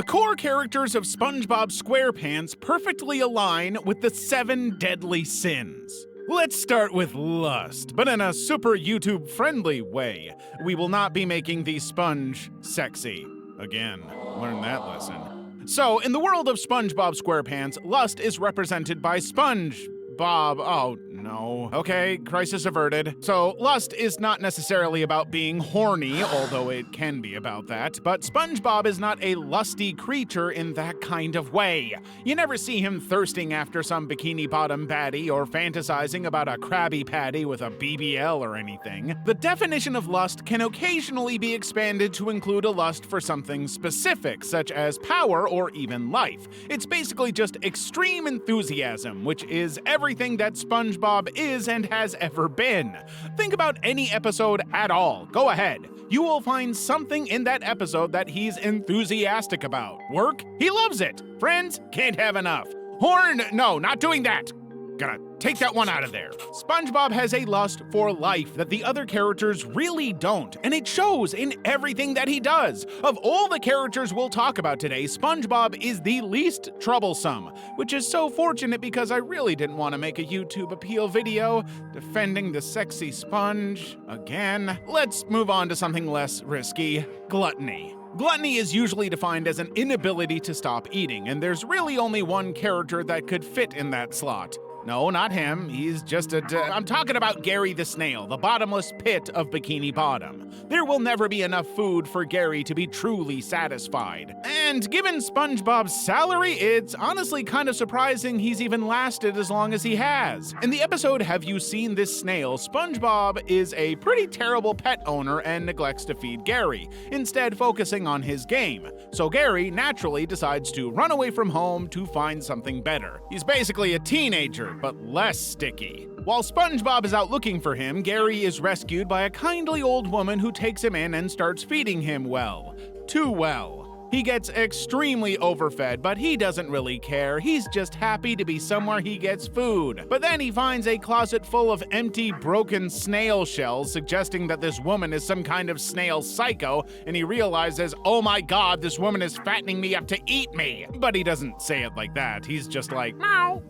The core characters of SpongeBob SquarePants perfectly align with the 7 deadly sins. Let's start with lust, but in a super YouTube-friendly way. We will not be making the sponge sexy. Again, learn that lesson. So, in the world of SpongeBob SquarePants, lust is represented by SpongeBob. Oh, no. Okay, crisis averted. So, lust is not necessarily about being horny, although it can be about that, but SpongeBob is not a lusty creature in that kind of way. You never see him thirsting after some Bikini Bottom baddie or fantasizing about a Krabby Patty with a BBL or anything. The definition of lust can occasionally be expanded to include a lust for something specific, such as power or even life. It's basically just extreme enthusiasm, which is everything that SpongeBob is and has ever been. Think about any episode at all. Go ahead. You will find something in that episode that he's enthusiastic about. Work? He loves it. Friends? Can't have enough. Horn? No, not doing that. Gotta take that one out of there. SpongeBob has a lust for life that the other characters really don't, and it shows in everything that he does. Of all the characters we'll talk about today, SpongeBob is the least troublesome, which is so fortunate because I really didn't want to make a YouTube appeal video defending the sexy sponge again. Let's move on to something less risky: gluttony. Gluttony is usually defined as an inability to stop eating, and there's really only one character that could fit in that slot. No, not him. He's just I'm talking about Gary the Snail, the bottomless pit of Bikini Bottom. There will never be enough food for Gary to be truly satisfied. And given SpongeBob's salary, it's honestly kind of surprising he's even lasted as long as he has. In the episode Have You Seen This Snail?, SpongeBob is a pretty terrible pet owner and neglects to feed Gary, instead focusing on his game. So Gary naturally decides to run away from home to find something better. He's basically a teenager, but less sticky. While SpongeBob is out looking for him, Gary is rescued by a kindly old woman who takes him in and starts feeding him well. Too well. He gets extremely overfed, but he doesn't really care. He's just happy to be somewhere he gets food. But then he finds a closet full of empty, broken snail shells, suggesting that this woman is some kind of snail psycho, and he realizes, oh my god, this woman is fattening me up to eat me. But he doesn't say it like that. He's just like, meow.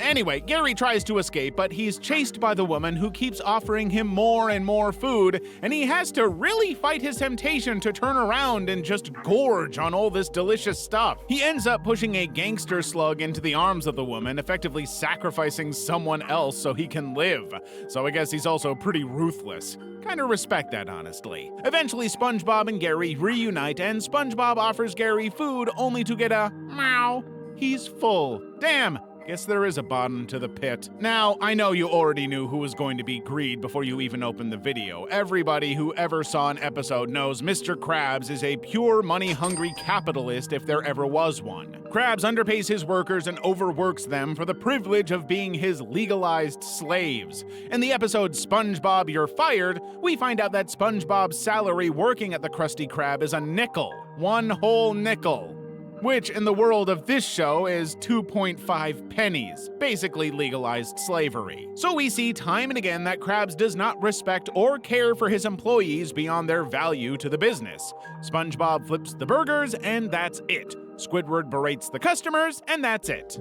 Anyway, Gary tries to escape, but he's chased by the woman who keeps offering him more and more food, and he has to really fight his temptation to turn around and just gorge on all this delicious stuff. He ends up pushing a gangster slug into the arms of the woman, effectively sacrificing someone else so he can live. So I guess he's also pretty ruthless. Kinda respect that, honestly. Eventually, SpongeBob and Gary reunite, and SpongeBob offers Gary food only to get a meow. He's full. Damn. Guess there is a bottom to the pit. Now, I know you already knew who was going to be Greed before you even opened the video. Everybody who ever saw an episode knows Mr. Krabs is a pure money-hungry capitalist if there ever was one. Krabs underpays his workers and overworks them for the privilege of being his legalized slaves. In the episode SpongeBob, You're Fired, we find out that SpongeBob's salary working at the Krusty Krab is a nickel. One whole nickel. Which, in the world of this show, is 2.5 pennies, basically legalized slavery. So we see time and again that Krabs does not respect or care for his employees beyond their value to the business. SpongeBob flips the burgers, and that's it. Squidward berates the customers, and that's it.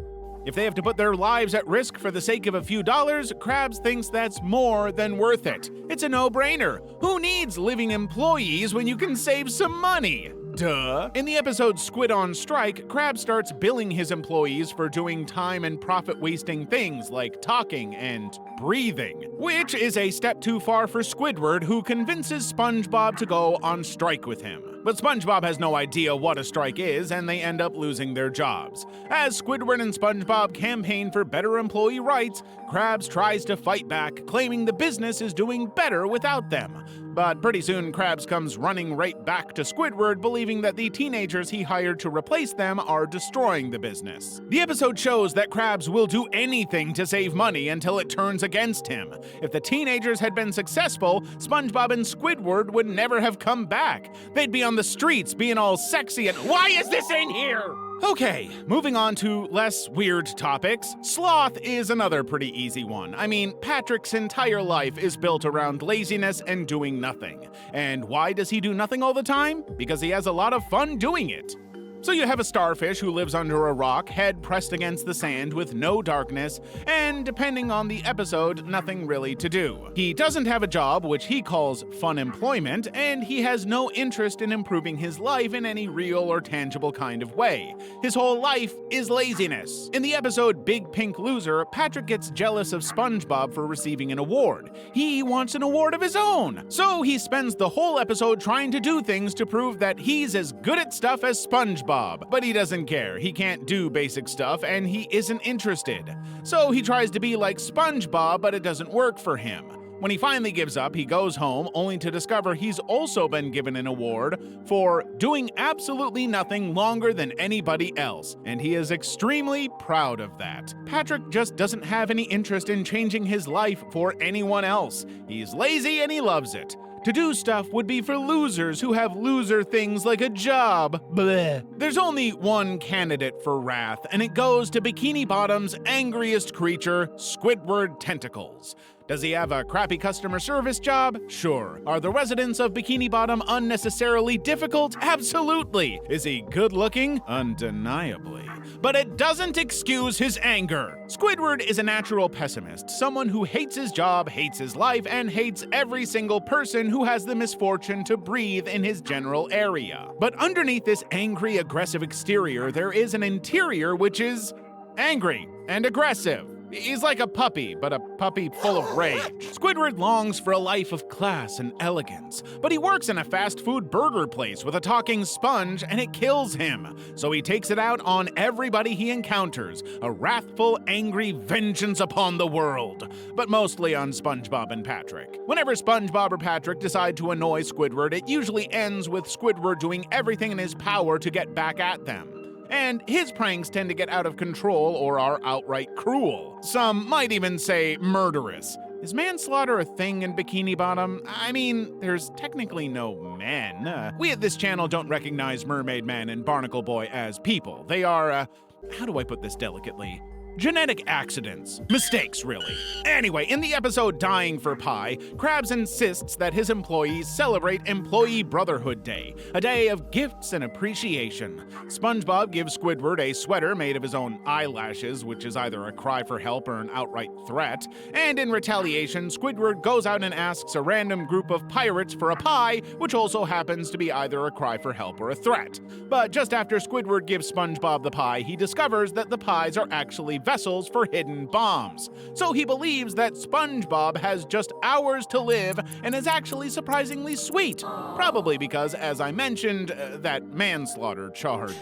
If they have to put their lives at risk for the sake of a few dollars, Krabs thinks that's more than worth it. It's a no-brainer. Who needs living employees when you can save some money? Duh. In the episode Squid on Strike, Krabs starts billing his employees for doing time and profit-wasting things like talking and breathing, which is a step too far for Squidward, who convinces SpongeBob to go on strike with him. But SpongeBob has no idea what a strike is, and they end up losing their jobs. As Squidward and SpongeBob campaign for better employee rights, Krabs tries to fight back, claiming the business is doing better without them. But pretty soon, Krabs comes running right back to Squidward, believing that the teenagers he hired to replace them are destroying the business. The episode shows that Krabs will do anything to save money until it turns against him. If the teenagers had been successful, SpongeBob and Squidward would never have come back. They'd be on the streets being all sexy and, why is this in here? Okay, moving on to less weird topics. Sloth is another pretty easy one. I mean, Patrick's entire life is built around laziness and doing nothing. And why does he do nothing all the time? Because he has a lot of fun doing it. So you have a starfish who lives under a rock, head pressed against the sand with no darkness, and depending on the episode, nothing really to do. He doesn't have a job, which he calls fun employment, and he has no interest in improving his life in any real or tangible kind of way. His whole life is laziness. In the episode Big Pink Loser, Patrick gets jealous of Spongebob for receiving an award. He wants an award of his own. So he spends the whole episode trying to do things to prove that he's as good at stuff as Spongebob. But he doesn't care. He can't do basic stuff, and he isn't interested. So he tries to be like SpongeBob, but it doesn't work for him. When he finally gives up, he goes home, only to discover he's also been given an award for doing absolutely nothing longer than anybody else, and he is extremely proud of that. Patrick just doesn't have any interest in changing his life for anyone else. He's lazy and he loves it. To do stuff would be for losers who have loser things like a job. Bleh. There's only one candidate for wrath, and it goes to Bikini Bottom's angriest creature, Squidward Tentacles. Does he have a crappy customer service job? Sure. Are the residents of Bikini Bottom unnecessarily difficult? Absolutely. Is he good looking? Undeniably. But it doesn't excuse his anger. Squidward is a natural pessimist, someone who hates his job, hates his life, and hates every single person who has the misfortune to breathe in his general area. But underneath this angry, aggressive exterior, there is an interior which is angry and aggressive. He's like a puppy, but a puppy full of rage. Squidward longs for a life of class and elegance, but he works in a fast food burger place with a talking sponge and it kills him. So he takes it out on everybody he encounters, a wrathful, angry vengeance upon the world, but mostly on SpongeBob and Patrick. Whenever SpongeBob or Patrick decide to annoy Squidward, it usually ends with Squidward doing everything in his power to get back at them. And his pranks tend to get out of control or are outright cruel. Some might even say murderous. Is manslaughter a thing in Bikini Bottom? I mean, there's technically no men. We at this channel don't recognize Mermaid Man and Barnacle Boy as people. They are, how do I put this delicately? Genetic accidents. Mistakes, really. Anyway, in the episode Dying for Pie, Krabs insists that his employees celebrate Employee Brotherhood Day, a day of gifts and appreciation. SpongeBob gives Squidward a sweater made of his own eyelashes, which is either a cry for help or an outright threat, and in retaliation, Squidward goes out and asks a random group of pirates for a pie, which also happens to be either a cry for help or a threat. But just after Squidward gives SpongeBob the pie, he discovers that the pies are actually vessels for hidden bombs. So he believes that SpongeBob has just hours to live and is actually surprisingly sweet. Probably because, as I mentioned, that manslaughter charge.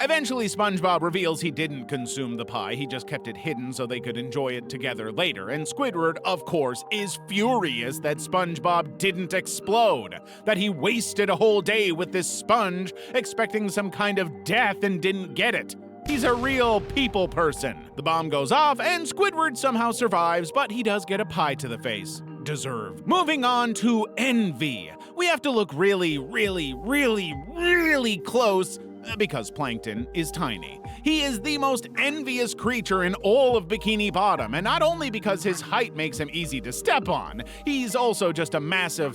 Eventually, SpongeBob reveals he didn't consume the pie, he just kept it hidden so they could enjoy it together later, and Squidward, of course, is furious that SpongeBob didn't explode, that he wasted a whole day with this sponge, expecting some kind of death and didn't get it. He's a real people person. The bomb goes off, and Squidward somehow survives, but he does get a pie to the face. Deserved. Moving on to envy. We have to look really close because Plankton is tiny. He is the most envious creature in all of Bikini Bottom, and not only because his height makes him easy to step on, he's also just a massive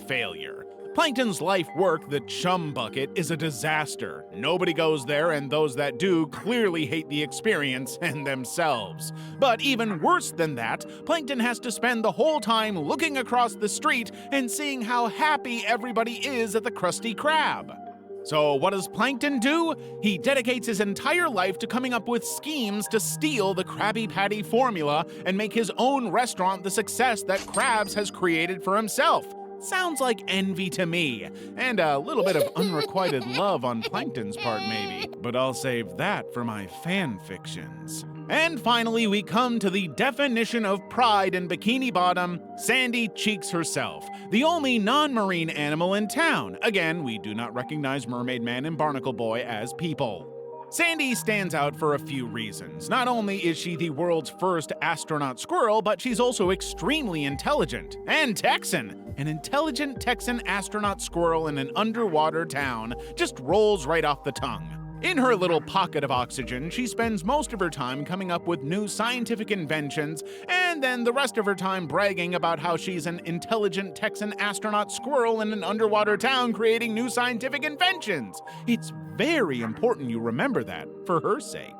failure. Plankton's life work, the chum bucket, is a disaster. Nobody goes there, and those that do clearly hate the experience and themselves. But even worse than that, Plankton has to spend the whole time looking across the street and seeing how happy everybody is at the Krusty Krab. So what does Plankton do? He dedicates his entire life to coming up with schemes to steal the Krabby Patty formula and make his own restaurant the success that Krabs has created for himself. Sounds like envy to me, and a little bit of unrequited love on Plankton's part maybe, but I'll save that for my fan fictions. And finally, we come to the definition of pride in Bikini Bottom, Sandy Cheeks herself, the only non-marine animal in town. Again, we do not recognize Mermaid Man and Barnacle Boy as people. Sandy stands out for a few reasons. Not only is she the world's first astronaut squirrel, but she's also extremely intelligent and Texan. An intelligent Texan astronaut squirrel in an underwater town just rolls right off the tongue. In her little pocket of oxygen, she spends most of her time coming up with new scientific inventions, and then the rest of her time bragging about how she's an intelligent Texan astronaut squirrel in an underwater town creating new scientific inventions. It's very important you remember that, for her sake.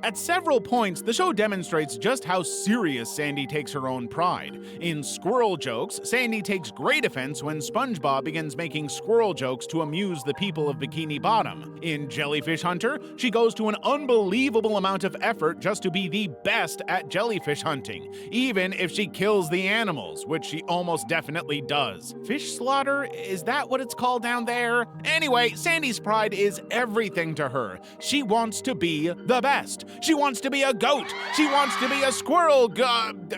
At several points, the show demonstrates just how serious Sandy takes her own pride. In squirrel jokes, Sandy takes great offense when Spongebob begins making squirrel jokes to amuse the people of Bikini Bottom. In Jellyfish Hunter, she goes to an unbelievable amount of effort just to be the best at jellyfish hunting, even if she kills the animals, which she almost definitely does. Fish slaughter? Is that what it's called down there? Anyway, Sandy's pride is everything to her. She wants to be the best. She wants to be a goat. She wants to be a squirrel.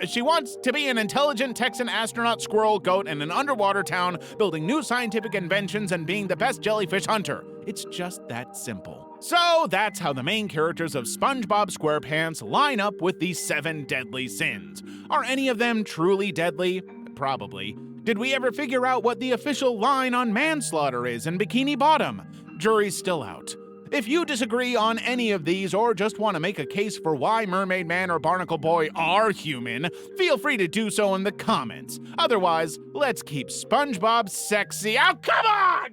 She wants to be an intelligent Texan astronaut squirrel goat in an underwater town, building new scientific inventions and being the best jellyfish hunter. It's just that simple. So that's how the main characters of SpongeBob SquarePants line up with the 7 deadly sins. Are any of them truly deadly? Probably. Did we ever figure out what the official line on manslaughter is in Bikini Bottom? Jury's still out. If you disagree on any of these or just want to make a case for why Mermaid Man or Barnacle Boy are human, feel free to do so in the comments. Otherwise, let's keep SpongeBob sexy. Oh, come on!